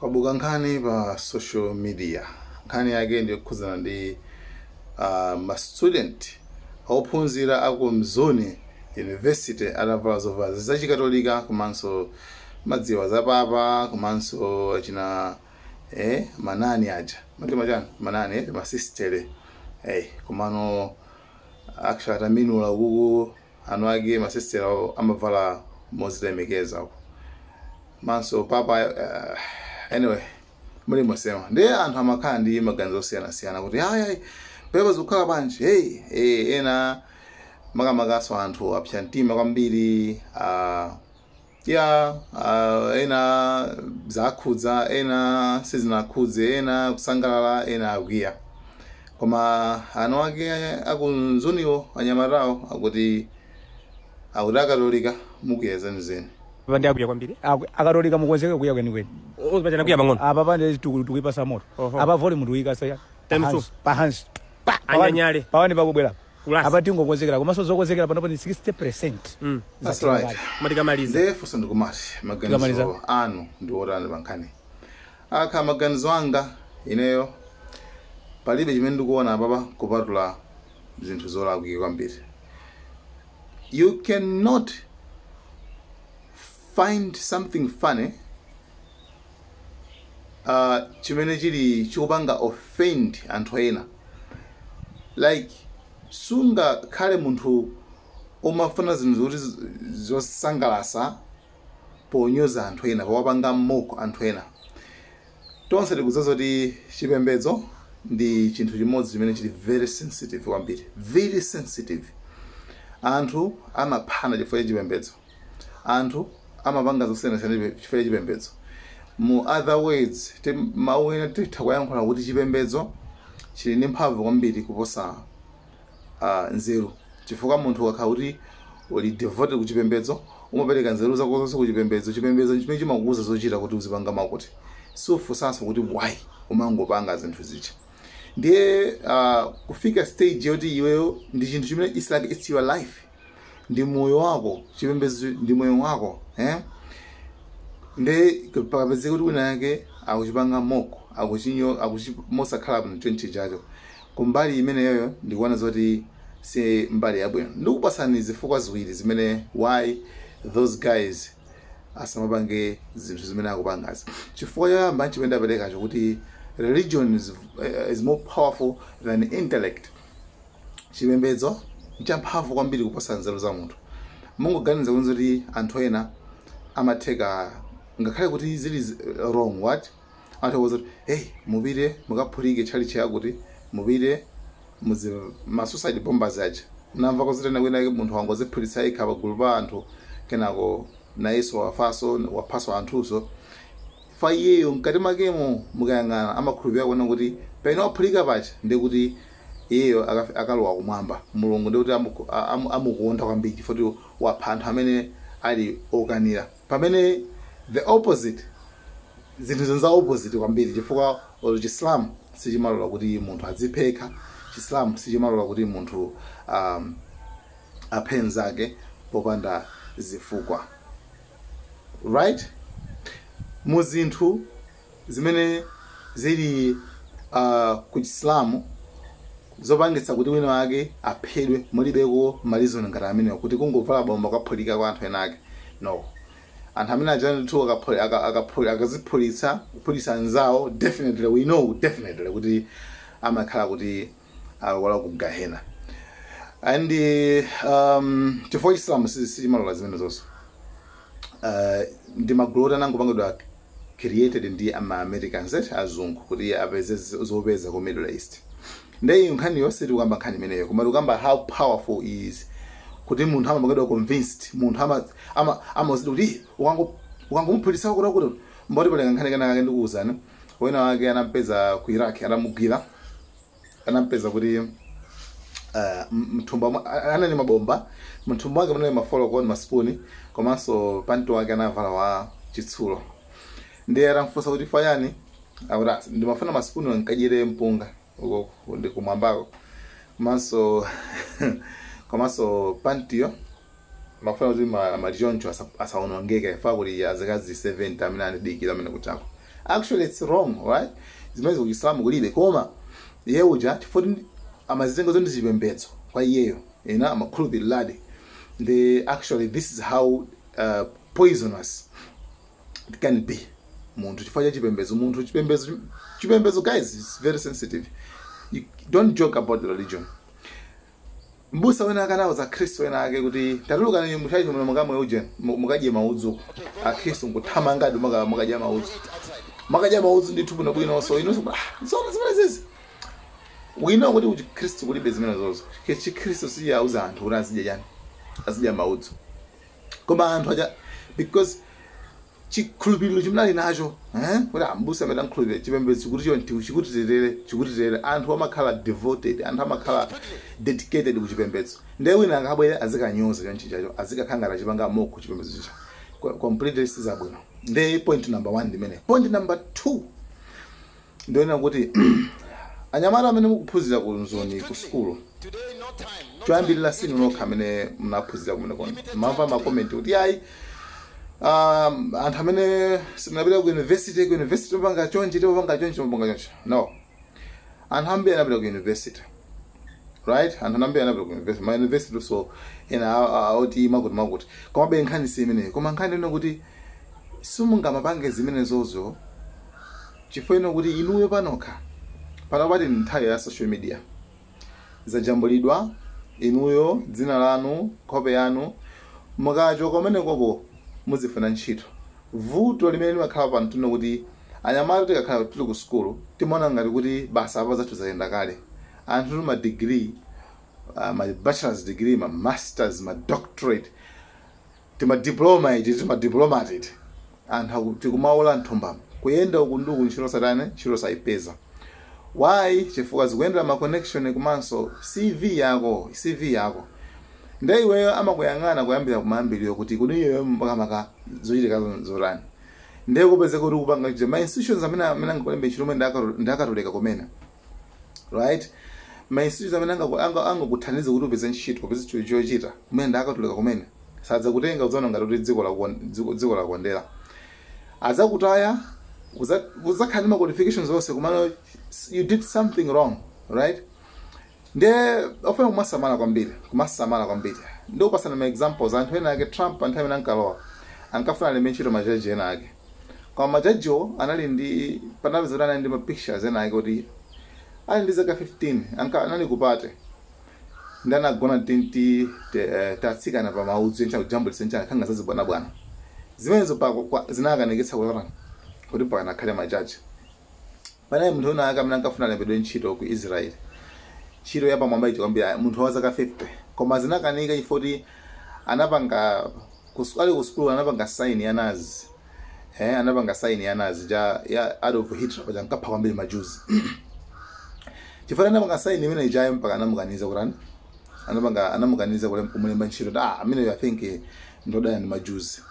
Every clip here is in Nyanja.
Kwabuka nkhani pa social media. Nkhani yake ndi kukhuzana ndi ma student ophunzira aku Mzoni University atavala zovala zachikatolika komanso madziwa za papa komanso achina manani aja mati manani masistere komano actually ataminula kuku anu ake masistere amavala mozilemekeza manso papa anyway muli mosema ndi anthu amakhala ndi maganizo osiyana kuti hayi pepa zikukhala bwanji ena makamakaso anthu apsa mtima kwambiri ena zakhudza ena sizinakhudze ena kusangalala ena akwiya koma anu ake akunzuniwo anyamatawo akuti akatolika mukuyeza nzeni Bandi akuya kwambiri akatolika mukwezeka kuya kwenikweni ozipachana kuya pang'ono apa pande tukipasa moto apa volume nduyika saya pahansi anyanyale pawani pakubwera Kulasi. apa tingokwezekera komanso zokwezekera panopo ni 60%. That's right. matikamaliza Ndefunso ndikumati maganizo anu ndi otani pankhani akha maganizo anga ineyo palibe chimene ndikuona apapa kupatula zinthu zolakwika kwambiri. You cannot find something funny chimene chili chikupanga offend anthu ena like sunga khale munthu umafuna zinthu zosangalasa ponyoza anthu ena powapanga mmoko anthu ena tonse tikudziwa kuti chipembedzo ndi chinthu chimodzi chimene chili very sensitive kwambiri very sensitive anthu amaphana chifukwa cha chipembedzo anthu amapanga zosiyanasiyana chifukwa cha chipembedzo mu other words mawu ena titha kuyankhula kuti chipembedzo chili ndi mphamvu kwambiri kuposa nzeru chifukwa munthu akakhala kuti uli devoted ku chipembedzo umapereka nzeru zako zonse ku chipembedzo chimene chimakuuza zochita kuti uzipanga makuti sufunsanso kuti why umangopanga zinthu zichi ndiye kufika stage yoti iweyo ndi chinthu chimene it's like it's your life ndi moyo wako chipembedzo ndi moyo wako nde pakapezeka kuti wina yake akuchipanga moko akuchimosakhala mu 20 chacho kumbali imeneyo ndikuona zoti si mbali yabwino ndikupasani zifukwa ziwiri zimene why those guys asamapange zinthu zimene akupangazi chifukwa choyamba chimene ndaperekacho kuti religion is more powerful than intellect chipembedzo nchamphamvu kwambiri kuposa nzeru za munthu mungoganiza kuti anthu ena amatheka ngakhale kuti zili wrong what anthu akuti mupite mukaphulike chalichi yakuti mupite ma suicide bombers aja namva kozitena kwina munthu wangoziphulitsa ikha pagulu pa anthu kenako nayeso wafaso anthuso fa iyeyo mkati makemo mukayang'ana amakhulupirira kuona kuti pena waphulika pacha ndi kuti iyeyo akalowa kumwamba mulungu ndi kuti amukonda kwambiri chifukwa wapha anthu amene ali okanira pamene the opposite zinthu zenza opposite kwambiri chifukwa Chisilamu sichimalola kuti munthu adziphekha Chisilamu sichimalola kuti munthu aphe nzake popanda zifukwa right mu zinthu zimene zili ku Chisilamu zopangitsa kuti wina wake aphedwe mulibeko malizoni ngati amene kuti kungovala bomba kaphulika kwa anthu ena ake no anthu amene ajana tu akaziphulitsa nzawo definitely we know definitely kuti amakhala kuti wala ku Gahena and chifukwa Chisilamu sichimalola zimene zonse ndi magulu anangopangidwa created ndi ama-Americans azungu kuti apeze zopeza ku Middle East ndiye nkhani yonse tikamba nkhani imeneyo koma tikamba how powerful is kuti munthu amapangidwa convinced munthu amazidi kuti ukangomuphulitsa kuti mboti pali nkhani kanaka ndikuwuzana wina wake anampeza ku Iraq anamugwira anampeza kuti mthumba anali mabomba mthumba wake munali mafolo kwa maspoon komanso panto wake anavala wa chitsulo ndiye atamfunsa kuti fayani awura ndimafuna maspoon nkajire mpunga uko ndi kumwambako komanso pantiyo mafuna kuti malijoncho asaonongeke fa kuti azikazi 70 amene anadikira amene kutako actually it's wrong, right? Zimene kuislamu kulibe koma iye uja chifoti amazitenga zonse chipembedzo kwa iyeyo ena amakhulupirirabe. Actually this is how poisonous it can be. Muntu chifukwa cha chipembedzo, muntu chipembedzo guys is very sensitive. You don't joke about the religion. Mbusa wena akanawo za Kristo wena ake kuti tatuluka ni mushaji mukamwe uje mukaje maudzu a Kristo nguthamanga ndi mukaje maudzu. Makaje maudzu ndi thupu nabwino so ino zona zimene zizi. We know kuti Kristo kulibe zimene zozo. Kechi Kristo si yauza anthu kuti azidya chani. Azidya maudzu. Koma anthu aja because chikhulupiriro chimene nacho kuti ambusa amene ankhulupirira chipembedzo kuti chikutitere anthu amakhala devoted, anthu amakhala dedicated ku chipembedzo. Ndiye wina akabwera azikanyoza chonchi chacho azikakhangala chipanga moko chipembedzo chicha completely sizabwino. Ndiye point number 1 ndimene. Point number 2 ndiona kuti anyamata amene mukuphunzira ku nzoni ku school choyambirira sinu nokha amene munaphunzira kumene kono mamva makomenti kuti ayi anthu amene simunapita ku university topanga chonchi no, anthu ambiri anapita ku university, right? Anthu ambiri anapita ku university, ma university so ena auti makuti komabe nkhani si imeneyo. Koma nkhani ino kuti simungamapange zimene zozo chifukwa kuti inuyo panokha panapati nthawi ya social media zajambulidwa inuyo dzina lanu nkhope yanu mukacho komene koko muzifuna ntchito. Vuto limene limakhala pa mtundu kuti anyamata tikakhala tili ku school timaona ngati kuti basa apa zathu zayenda kale. Anthu ma degree, ma bachelor's degree, ma masters, ma doctorate, tima diplomated. Anthu tikumaola nthumba kuyenda uku ndi uku ntchito satane ntchito sayipeza. Why? Chifukwa zikuyendera ma connection komanso CV yako. Ndiye iweyo amakuyang'ana kuyambira kumambiriro kuti kuni iweyo mpaka zochitika zorani. Ndiye kupeze kuti kupanga kuti ma institutions amene angakulembe chiromwe ndakatoleka kumene. Right? Ma institutions amene angakuthandize kuti upeze ntchito, upeze chochita kumene ndakatoleka kumene. Sadza kutenga uzaona ngati kuti dziko lakondera. Azakutaya uzakhala ma qualifications zonse kumano you did something wrong, right? Ndiye ofuna kumasamala kwambiri. Ndio pasana ma examples anthu ena ake Trump anthu amene ankalowa ankafuna lemechiro majaji ena ake. Kwa majaji anali ndi panavizana ndi ma pictures ena ake kuti ali ndi zaka 15 anali kupate. Ndana gona tinti tatsika na pa maudzu encha kujambulisa encha khanga zazibwana. Zimenezo pa zinakaneketsa kuti pana khale majaji. Pana munthu una aka mnanga funa lembedo ntchito ku Israel. Ntchito yapa mwamba ichikwambira munthu wa zaka 50. Koma zinakanika ifoti anapanga ku school anapanga sign ya Nazi. Anapanga sign ya Nazi ya Adolf Hitler paja nkapha kwambiri majuzi. Chifana anapanga sign imene ijaye mpaka anamukaniza kurani. Anamukaniza kumulemba ntchito. Amene I think ndodana ndi majuzi.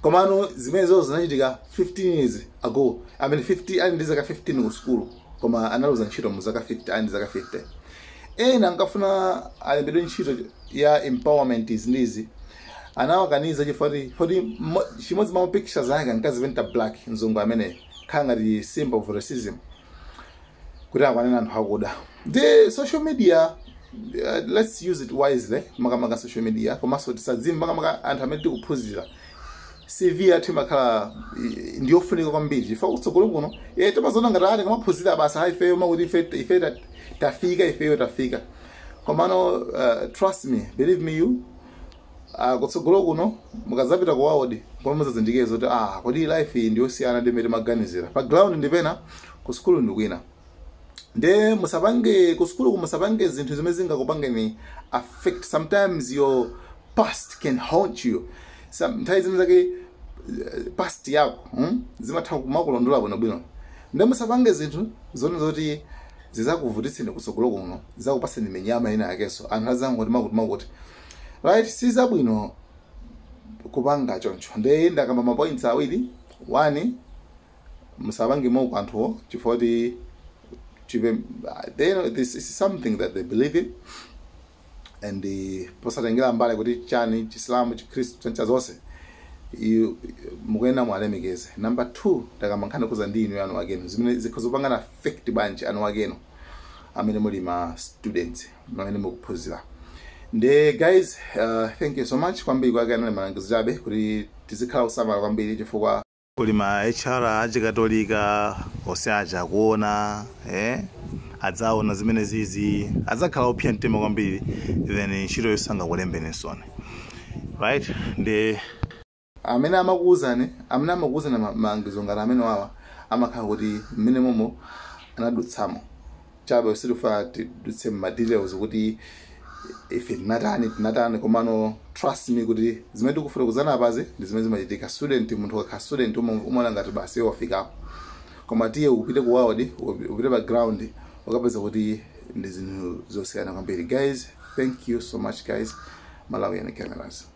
Komano zimene zozo zinachitika 15 years ago. 50 ali ndi zaka 15 ku school. Koma analuza ntchito mu zaka 50 ali ndi zaka 50. Ena ankafuna alembedwe ntchito ya empowerment izinizi. Anawakaniza chifoti chimodzi ma pictures zake nkaziventa black nzungu amene khanga di symbol of racism. Kuti akwanena anthu akuda. The social media let's use it wisely. Makamaka social media komanso tisadzimba makamaka anthu amene tikuphunzira. CV ati makhala ndiyofunika kwambiri chifukwa kutsogolo kuno timazona ngati ati kamaphunzira basa ifeyo makuti ife tafika komano trust me, believe me you kutsogolo kuno mukazapita ku ward pomwe muzazindikire zoti kodi life iyi ndiyosiyana ndi mmene maganizira pa ground ndipena ku school ndikwina. Nde musapange ku school musapange zinthu zimene zingakupangeni affect. Sometimes your past can haunt you. Sometimes zake past yako zimatha kumakulondola bwino. Nde musapange zinthu zone zoti zizakuvutitseni kutsogolo kuno zizakupaseni menyama ina yakeso anthu azangu kuti makuti right siza bwino kupanga choncho. Nde ndakamba ma points awiri. 1 musapange moko anthu chifoti this is something that they believe in and posatengera mbale kuti chani Chiislamu Chikristo zonse mukuyenda mwalemekeze. Number 2 takamankhana kuza ndi inu anu akeno zimene zikhozopangana affect bwanji anu akeno amene muli ma students amene mukuphunzira. Nde guys, thank you so much kwambiri kwa akeno malangizo chabe kuti tizikhala usamala kwambiri chifukwa kuli ma HR achikatolika ose aja kuona adzaona zimene zizi adzakhala opsa mtima kwambiri then ntchito yosanga kulembene sone, right? Nde amene amakuuzani malangizo ngati amene wawa amakhala kuti mmene momo anadutsamo chabe usitifa tidutse ma details kuti if tinatani komano trust me kuti zimene tikufuna kuzana apazi ndi zimene zimachitika. Student munthu wakha student umona ngati basi wafikapo koma tiye upite ku ward upite background ukapeza kuti ndi zinthu zosiyana kwambiri. Guys, thank you so much guys. Malawi and cameras.